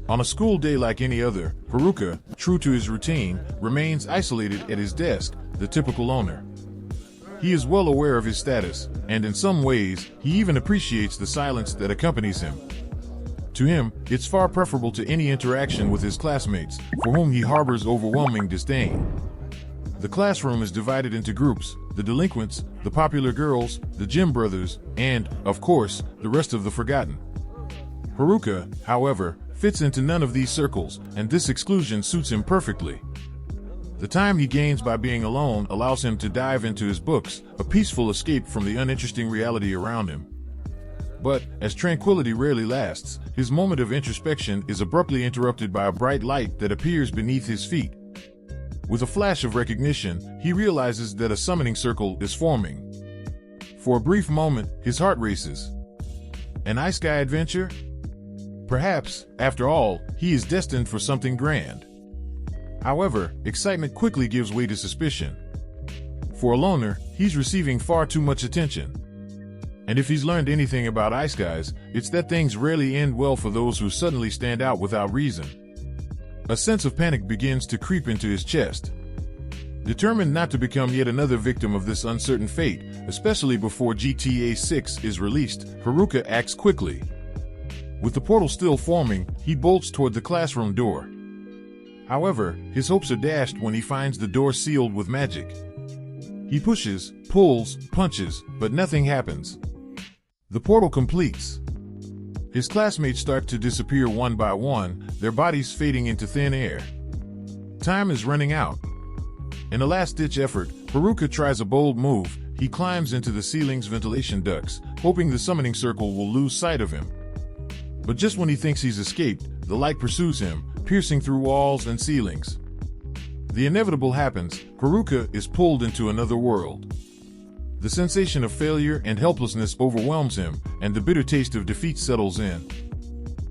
On a school day like any other, Haruka, true to his routine, remains isolated at his desk, the typical loner. He is well aware of his status, and in some ways, he even appreciates the silence that accompanies him. To him, it's far preferable to any interaction with his classmates, for whom he harbors overwhelming disdain. The classroom is divided into groups: the delinquents, the popular girls, the gym brothers, and, of course, the rest of the forgotten. Haruka, however, fits into none of these circles, and this exclusion suits him perfectly. The time he gains by being alone allows him to dive into his books, a peaceful escape from the uninteresting reality around him. But, as tranquility rarely lasts, his moment of introspection is abruptly interrupted by a bright light that appears beneath his feet. With a flash of recognition, he realizes that a summoning circle is forming. For a brief moment, his heart races. An ice sky adventure? Perhaps, after all, he is destined for something grand. However, excitement quickly gives way to suspicion. For a loner, he's receiving far too much attention. And if he's learned anything about ice guys, it's that things rarely end well for those who suddenly stand out without reason. A sense of panic begins to creep into his chest. Determined not to become yet another victim of this uncertain fate, especially before GTA 6 is released, Haruka acts quickly. With the portal still forming, he bolts toward the classroom door. However, his hopes are dashed when he finds the door sealed with magic. He pushes, pulls, punches, but nothing happens. The portal completes. His classmates start to disappear one by one, their bodies fading into thin air. Time is running out. In a last-ditch effort, Haruka tries a bold move. He climbs into the ceiling's ventilation ducts, hoping the summoning circle will lose sight of him. But just when he thinks he's escaped, the light pursues him, piercing through walls and ceilings. The inevitable happens. Haruka is pulled into another world. The sensation of failure and helplessness overwhelms him, and the bitter taste of defeat settles in.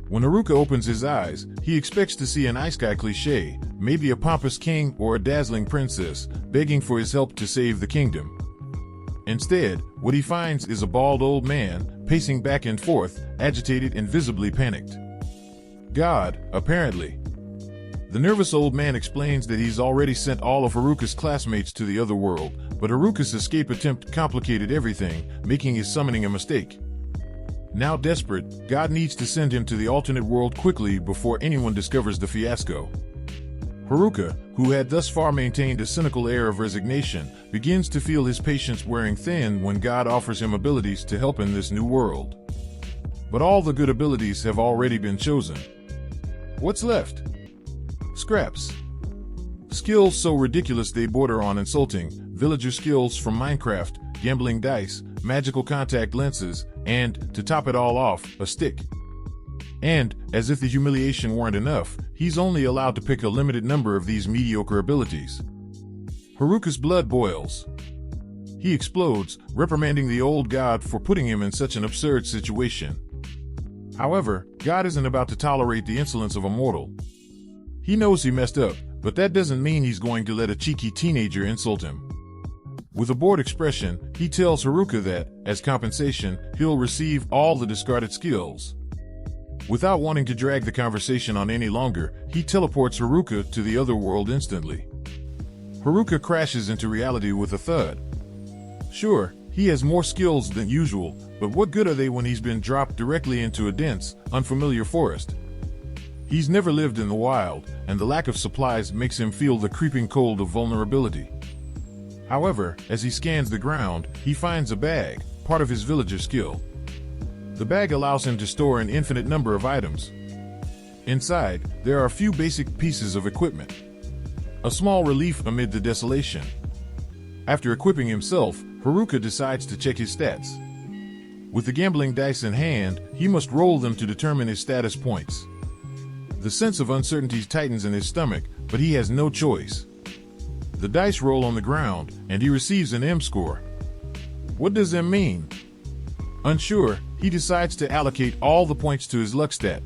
When Haruka opens his eyes, he expects to see an ice guy cliché, maybe a pompous king or a dazzling princess, begging for his help to save the kingdom. Instead, what he finds is a bald old man, pacing back and forth, agitated and visibly panicked. God, apparently. The nervous old man explains that he's already sent all of Haruka's classmates to the other world, but Haruka's escape attempt complicated everything, making his summoning a mistake. Now desperate, God needs to send him to the alternate world quickly before anyone discovers the fiasco. Haruka, who had thus far maintained a cynical air of resignation, begins to feel his patience wearing thin when God offers him abilities to help in this new world. But all the good abilities have already been chosen. What's left? Scraps. Skills so ridiculous they border on insulting, villager skills from Minecraft, gambling dice, magical contact lenses, and, to top it all off, a stick. And, as if the humiliation weren't enough, he's only allowed to pick a limited number of these mediocre abilities. Haruka's blood boils. He explodes, reprimanding the old god for putting him in such an absurd situation. However, God isn't about to tolerate the insolence of a mortal. He knows he messed up, but that doesn't mean he's going to let a cheeky teenager insult him. With a bored expression, he tells Haruka that, as compensation, he'll receive all the discarded skills. Without wanting to drag the conversation on any longer, he teleports Haruka to the other world instantly. Haruka crashes into reality with a thud. Sure, he has more skills than usual, but what good are they when he's been dropped directly into a dense, unfamiliar forest? He's never lived in the wild, and the lack of supplies makes him feel the creeping cold of vulnerability. However, as he scans the ground, he finds a bag, part of his villager skill. The bag allows him to store an infinite number of items. Inside, there are a few basic pieces of equipment. A small relief amid the desolation. After equipping himself, Haruka decides to check his stats. With the gambling dice in hand, he must roll them to determine his status points. The sense of uncertainty tightens in his stomach, but he has no choice. The dice roll on the ground, and he receives an M score. What does M mean? Unsure, he decides to allocate all the points to his luck stat.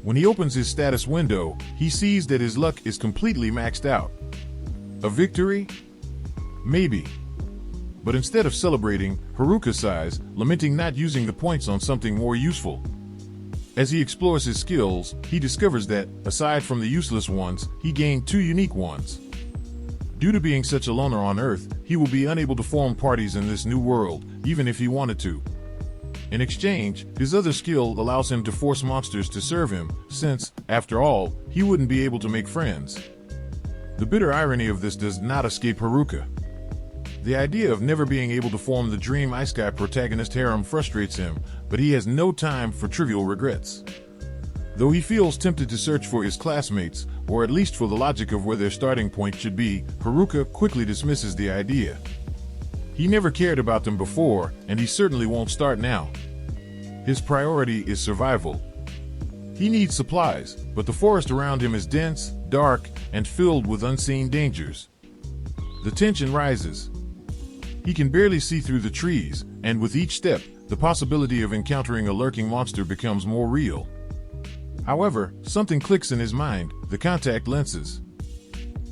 When he opens his status window, he sees that his luck is completely maxed out. A victory? Maybe. But instead of celebrating, Haruka sighs, lamenting not using the points on something more useful. As he explores his skills, he discovers that, aside from the useless ones, he gained 2 unique ones. Due to being such a loner on Earth, he will be unable to form parties in this new world, even if he wanted to. In exchange, his other skill allows him to force monsters to serve him, since, after all, he wouldn't be able to make friends. The bitter irony of this does not escape Haruka. The idea of never being able to form the dream Ice Guy protagonist harem frustrates him, but he has no time for trivial regrets. Though he feels tempted to search for his classmates, or at least for the logic of where their starting point should be, Haruka quickly dismisses the idea. He never cared about them before, and he certainly won't start now. His priority is survival. He needs supplies, but the forest around him is dense, dark, and filled with unseen dangers. The tension rises. He can barely see through the trees, and with each step, the possibility of encountering a lurking monster becomes more real. However, something clicks in his mind: the contact lenses.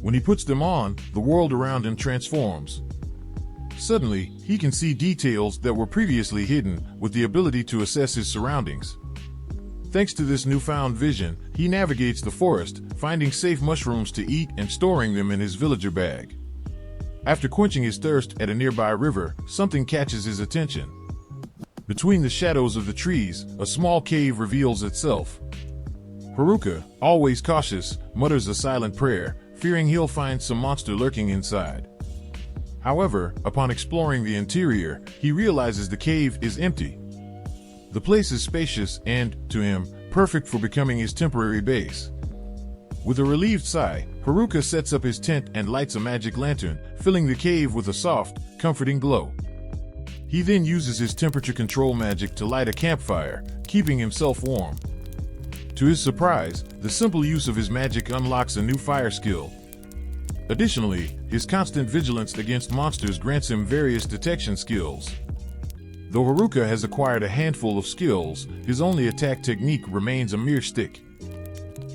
When he puts them on, the world around him transforms. Suddenly, he can see details that were previously hidden, with the ability to assess his surroundings. Thanks to this newfound vision, he navigates the forest, finding safe mushrooms to eat and storing them in his villager bag. After quenching his thirst at a nearby river, something catches his attention. Between the shadows of the trees, a small cave reveals itself. Haruka, always cautious, mutters a silent prayer, fearing he'll find some monster lurking inside. However, upon exploring the interior, he realizes the cave is empty. The place is spacious and, to him, perfect for becoming his temporary base. With a relieved sigh, Haruka sets up his tent and lights a magic lantern, filling the cave with a soft, comforting glow. He then uses his temperature control magic to light a campfire, keeping himself warm. To his surprise, the simple use of his magic unlocks a new fire skill. Additionally, his constant vigilance against monsters grants him various detection skills. Though Haruka has acquired a handful of skills, his only attack technique remains a mere stick.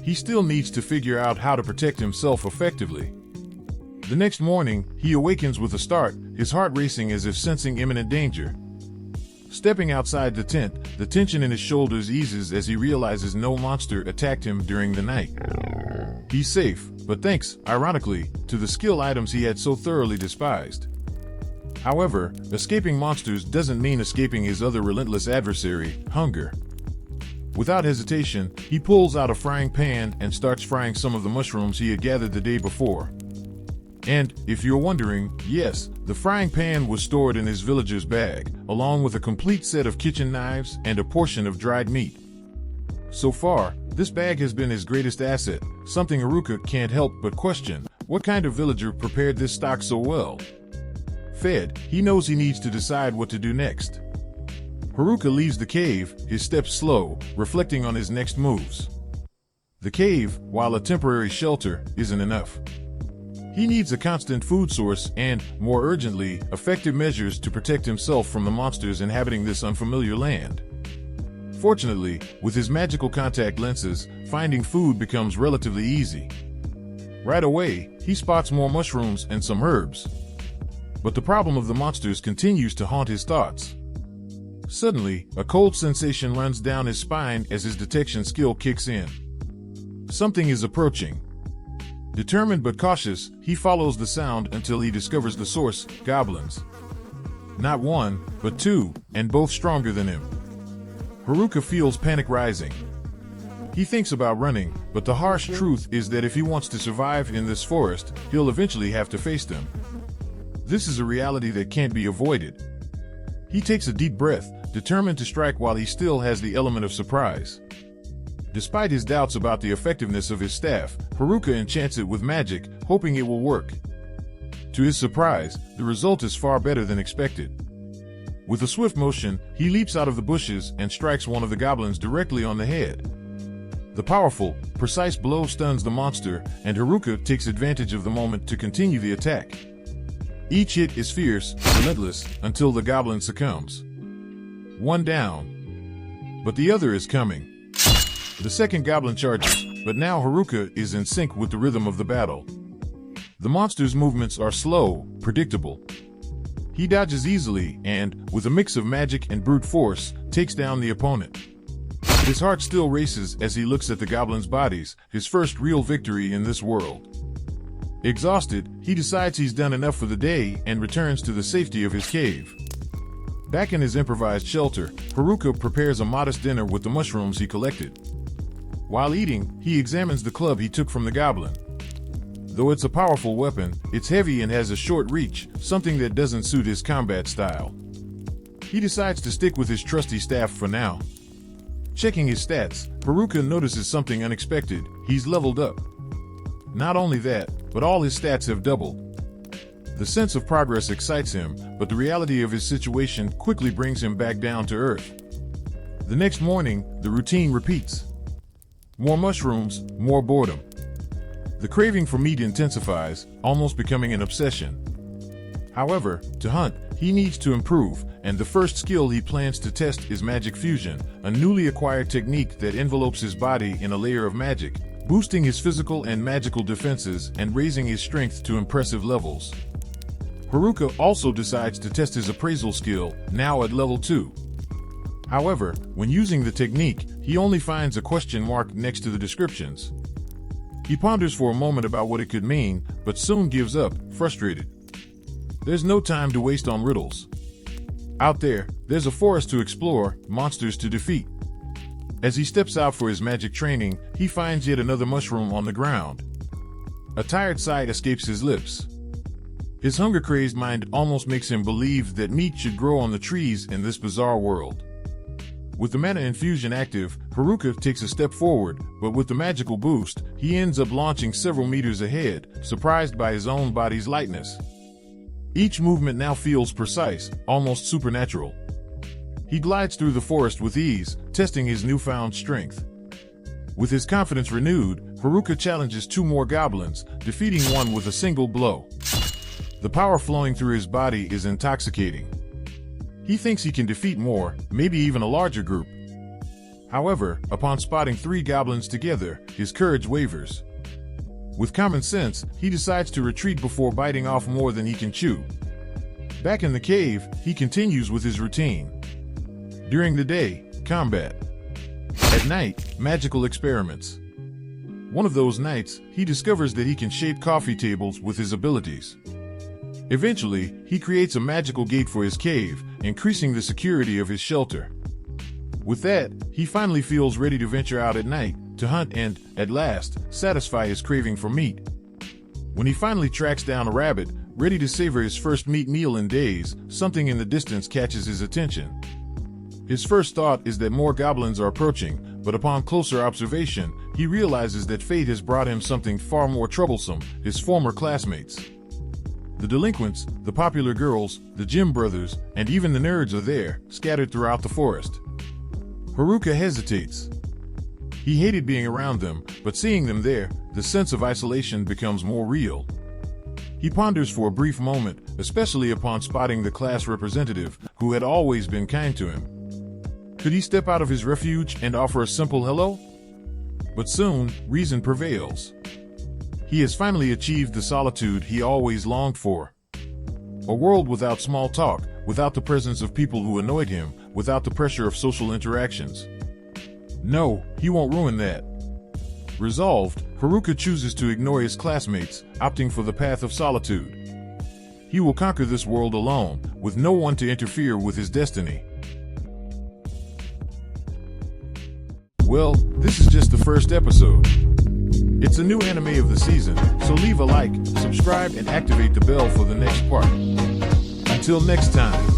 He still needs to figure out how to protect himself effectively. The next morning, he awakens with a start, his heart racing as if sensing imminent danger. Stepping outside the tent, the tension in his shoulders eases as he realizes no monster attacked him during the night. He's safe, but thanks, ironically, to the skill items he had so thoroughly despised. However, escaping monsters doesn't mean escaping his other relentless adversary, hunger. Without hesitation, he pulls out a frying pan and starts frying some of the mushrooms he had gathered the day before. And, if you're wondering, yes, the frying pan was stored in his villager's bag, along with a complete set of kitchen knives and a portion of dried meat. So far, this bag has been his greatest asset, something Haruka can't help but question: what kind of villager prepared this stock so well? Fed, he knows he needs to decide what to do next. Haruka leaves the cave, his steps slow, reflecting on his next moves. The cave, while a temporary shelter, isn't enough. He needs a constant food source and, more urgently, effective measures to protect himself from the monsters inhabiting this unfamiliar land. Fortunately, with his magical contact lenses, finding food becomes relatively easy. Right away, he spots more mushrooms and some herbs. But the problem of the monsters continues to haunt his thoughts. Suddenly, a cold sensation runs down his spine as his detection skill kicks in. Something is approaching. Determined but cautious, he follows the sound until he discovers the source: goblins. Not one, but 2, and both stronger than him. Haruka feels panic rising. He thinks about running, but the harsh truth is that if he wants to survive in this forest, he'll eventually have to face them. This is a reality that can't be avoided. He takes a deep breath, determined to strike while he still has the element of surprise. Despite his doubts about the effectiveness of his staff, Haruka enchants it with magic, hoping it will work. To his surprise, the result is far better than expected. With a swift motion, he leaps out of the bushes and strikes one of the goblins directly on the head. The powerful, precise blow stuns the monster, and Haruka takes advantage of the moment to continue the attack. Each hit is fierce, relentless, until the goblin succumbs. One down. But the other is coming. The second goblin charges, but now Haruka is in sync with the rhythm of the battle. The monster's movements are slow, predictable. He dodges easily and, with a mix of magic and brute force, takes down the opponent. His heart still races as he looks at the goblins' bodies, his first real victory in this world. Exhausted, he decides he's done enough for the day and returns to the safety of his cave. Back in his improvised shelter, Haruka prepares a modest dinner with the mushrooms he collected. While eating, he examines the club he took from the goblin. Though it's a powerful weapon, it's heavy and has a short reach, something that doesn't suit his combat style. He decides to stick with his trusty staff for now. Checking his stats, Haruka notices something unexpected. He's leveled up. Not only that, but all his stats have doubled. The sense of progress excites him, but the reality of his situation quickly brings him back down to earth. The next morning, the routine repeats. More mushrooms, more boredom. The craving for meat intensifies, almost becoming an obsession. However, to hunt, he needs to improve, and the first skill he plans to test is magic fusion, a newly acquired technique that envelopes his body in a layer of magic, boosting his physical and magical defenses and raising his strength to impressive levels. Haruka also decides to test his appraisal skill, now at level 2. However, when using the technique, he only finds a question mark next to the descriptions. He ponders for a moment about what it could mean, but soon gives up, frustrated. There's no time to waste on riddles. Out there, there's a forest to explore, monsters to defeat. As he steps out for his magic training, he finds yet another mushroom on the ground. A tired sigh escapes his lips. His hunger-crazed mind almost makes him believe that meat should grow on the trees in this bizarre world. With the mana infusion active, Haruka takes a step forward, but with the magical boost, he ends up launching several meters ahead, surprised by his own body's lightness. Each movement now feels precise, almost supernatural. He glides through the forest with ease, testing his newfound strength. With his confidence renewed, Haruka challenges 2 more goblins, defeating one with a single blow. The power flowing through his body is intoxicating. He thinks he can defeat more, maybe even a larger group. However, upon spotting 3 goblins together, his courage wavers. With common sense, he decides to retreat before biting off more than he can chew. Back in the cave, he continues with his routine. During the day, combat. At night, magical experiments. One of those nights, he discovers that he can shape coffee tables with his abilities. Eventually, he creates a magical gate for his cave, increasing the security of his shelter. With that, he finally feels ready to venture out at night, to hunt and, at last, satisfy his craving for meat. When he finally tracks down a rabbit, ready to savor his first meat meal in days, something in the distance catches his attention. His first thought is that more goblins are approaching, but upon closer observation, he realizes that fate has brought him something far more troublesome, his former classmates. The delinquents, the popular girls, the gym brothers, and even the nerds are there, scattered throughout the forest. Haruka hesitates. He hated being around them, but seeing them there, the sense of isolation becomes more real. He ponders for a brief moment, especially upon spotting the class representative, who had always been kind to him. Could he step out of his refuge and offer a simple hello? But soon, reason prevails. He has finally achieved the solitude he always longed for. A world without small talk, without the presence of people who annoyed him, without the pressure of social interactions. No, he won't ruin that. Resolved, Haruka chooses to ignore his classmates, opting for the path of solitude. He will conquer this world alone, with no one to interfere with his destiny. Well, this is just the first episode. It's a new anime of the season, so leave a like, subscribe, and activate the bell for the next part. Until next time.